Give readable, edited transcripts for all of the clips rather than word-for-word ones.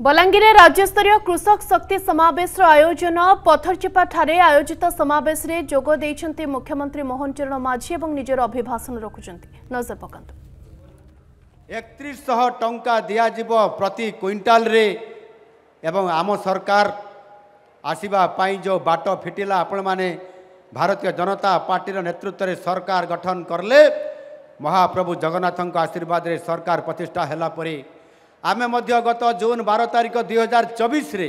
बलांगीर राज्यस्तरीय कृषक शक्ति समावेश आयोजन पथरचिपा ठारे आयोजित समावेश रे जोग देइछन्ति मुख्यमंत्री मोहन चरण माझी एवं निजर अभिभाषण रखुछन्ति। नजर पकांतु। 3100 टंका दिया जिवो प्रति क्विंटाल रे एवं आम सरकार आसीबा पाई जो बाट फिटिला आपण माने भारतीय जनता पार्टी नेतृत्व रे सरकार गठन करले महाप्रभु जगन्नाथक आशीर्वाद रे सरकार प्रतिष्ठा हैला परे आमे मध्य गत जून 12 तारिख 2024 रे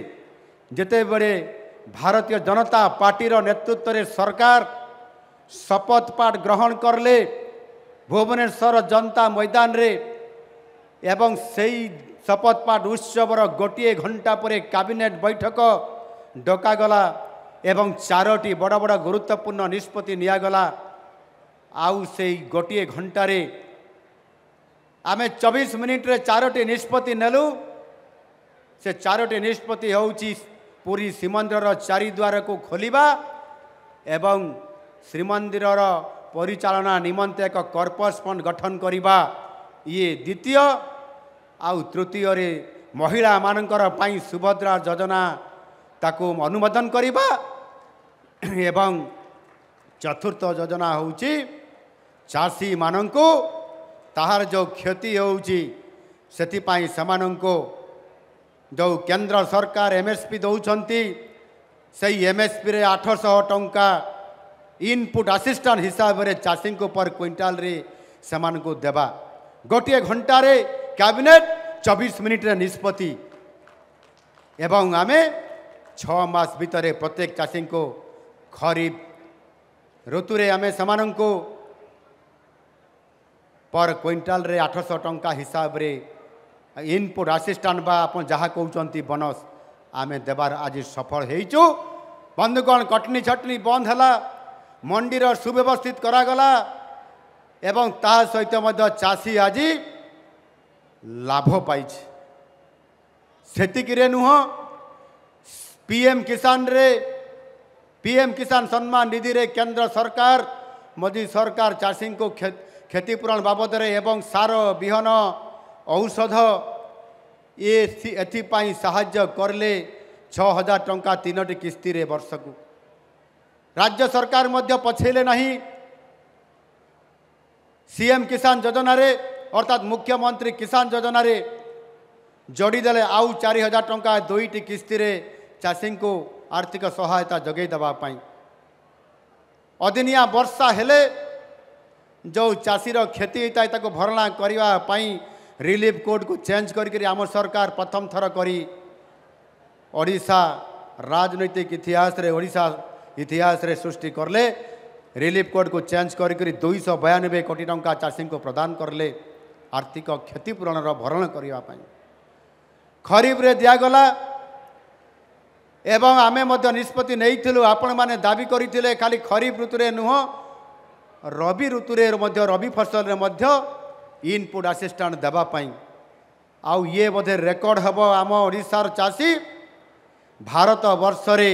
जेते बड़े भारतीय जनता पार्टी नेतृत्व रे सरकार शपथ पाठ ग्रहण करले भुवनेश्वर जनता मैदान रे एवं सही शपथ पाठ उत्सवर गोटे घंटा पर कैबिनेट बैठक डकागला एवं 4टी बड़ बड़ गुरुत्वपूर्ण निष्पत्ति नियागला आउ से गोटे घंटारे आमे 24 मिनिट रे 4टी निष्पत्ति नेलु से 4टी निष्पत्ति होउची पूरी श्रीमंदिर चारिद्वार को खोलिबा एवं श्रीमंदिर परिचालना निमंते एक कॉर्पस फंड गठन करिबा ये द्वितीय आउ तृतीय रे महिला मानकर पाई सुभद्रा योजना ताकू अनुमोदन करिबा एवं चतुर्थ योजना होउची चाषी माननको ताहार जो क्षति होउची सेति पाई समाननको जो केंद्र सरकार एमएसपी दौचंती सही एमएसपी रे 800 टंका इनपुट असिस्टेंट हिसाब रे चाषी को पर क्विंटाल रे समान को देबा गोटे घंटा रे कैबिनेट 24 मिनिट रे निष्पत्ति एवं आमे 6 मास भितर प्रत्येक चाषी को खरीफ ऋतु रे आमे समान को पर क्विंटाल रे 800 टंका हिसाब रे इनपुट असिस्टेंट बा आपन जहाँ कहते बोनस आमे देवार आज सफल होइचु। बंधुगण कटनी छटनी बंद है मंडीर सुव्यवस्थित करागला एवं ता सहित मध्य चाषी आज लाभ पाई सेतिक नुह पीएम किसान सम्मान निधि रे केंद्र सरकार मोदी सरकार चाषी को क्षतिपूरण बाबद रे एवं सार बिहन औषध ये साहाय्य करले 6000 टंका 3टी किस्ती रे वर्ष को राज्य सरकार मध्य पछेले नहीं सीएम किसान योजना रे अर्थात मुख्यमंत्री किसान योजना रे जोड़ी देले आउ 4000 टंका 2टी किस्ती रे चाषी को आर्थिक सहायता जगै दबा पाई अदिनिया वर्षा हेले जो चाषीर क्षति होता है ताको भरणा करने पाई रिलीफ कोड को चेंज करके आम सरकार प्रथम थर करी ओडिशा राजनैतिक इतिहास रे सृष्टि करले रिलीफ कोड को चेंज करके 292 कोटी टंका चाषी को प्रदान करले आर्थिक क्षतिपूरण भरण करने खरीफ रे दिगला एवं आमे मध्य निष्पत्ति नहीं आपण माने दाबी करते खाली खरीफ ऋतु रे नुह रबी ऋतु रे मध्य रबी फसल रे मध्य इनपुट असिस्टेंट देबा पाई आउ ये बोधे रेकर्ड हबो आम ओडिशार चाषी भारत वर्ष रे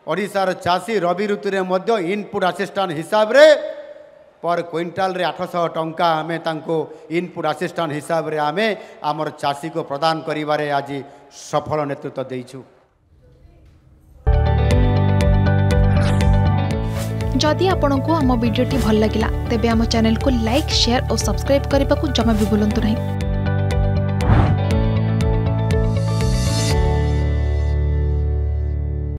ओडिशार चाषी रबी ऋतु रे मध्य इनपुट असिस्टेंट हिसाब रे पर क्विंटाल रे 800 टंका आमे तांको इनपुट असिस्टेंट हिसाब रे आमे आमर चाषी को प्रदान करिवारे आज सफल नेतृत्व देइछु। जदि आपंक आम भिडी भल लगा तेब आम चैनल को लाइक शेयर और सब्सक्राइब करने को जमा भी भूलु नहीं।